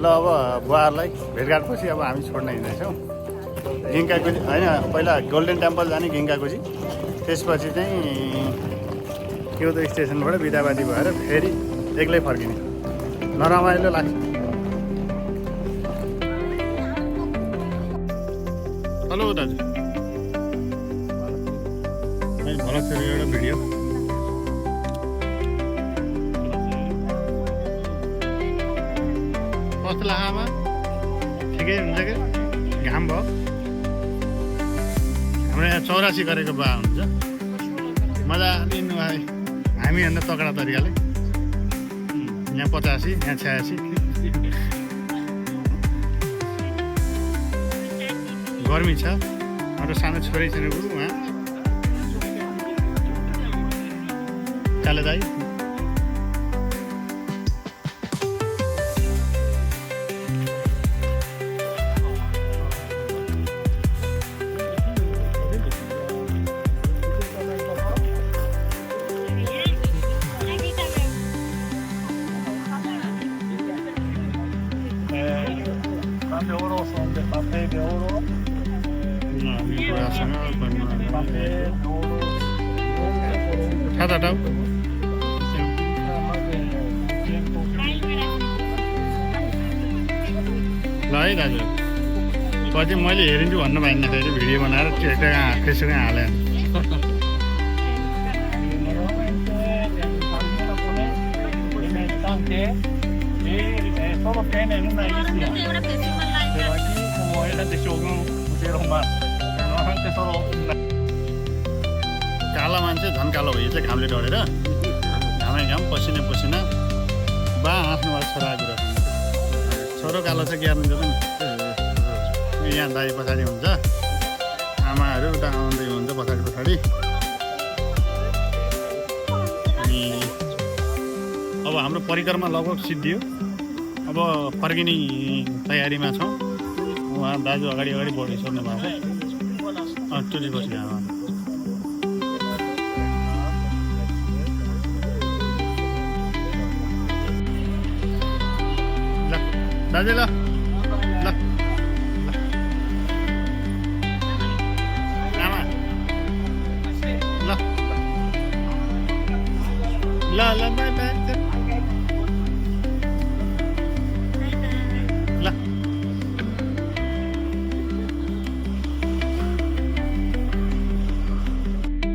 ल अब बुवाहरूलाई भेटघाटपछि अब हामी छोड्न हिँड्दैछौँ गिङ्काकुजी होइन पहिला गोल्डन टेम्पल जाने गिङ्काकुजी त्यसपछि चाहिँ क्युदो स्टेसनबाट बिदाबादी भएर फेरि एक्लै फर्किने नरमाइलो लाग्छ हेलो दाजु भलक फेरि एउटा भिडियो कस्तो लाग्यो ठिकै हुन्छ कि घाम भयो हाम्रो यहाँ 84 गरेको बा हुन्छ मजाले हामीभन्दा तगडा तरिकाले यहाँ 85 यहाँ 86 गर्मी छ हाम्रो सानो छोरी छैन उहाँ काले दाई Kata tahu? Lah ini aja. Kau aja mulai hearing juga anda main nanti video mana ada cerita Facebook ada. Solo tiene una isla. Pero aquí como era de Shogun pusieron más. Pero antes solo काला मान्छे झन् कालो भयो चाहिँ घामले डढेर घामै घाम पसिना पसिना बा आफ्नो छोरा कुरा छोरो कालो चाहिँ ग्यार्नु दिँदैन यहाँ दाइ पछाडि हुन्छ आमाहरू उता आउँदै हुन्छ पछाडि पछाडि अनि अब हाम्रो परिक्रमा लगभग सिद्धियो अब फर्किने तयारीमा छौँ उहाँ दाजु अगाडि अगाडि बढिसक्नु भएको छ टुरिपछि दाजु ल ल आमा ल ल ल बाई बाई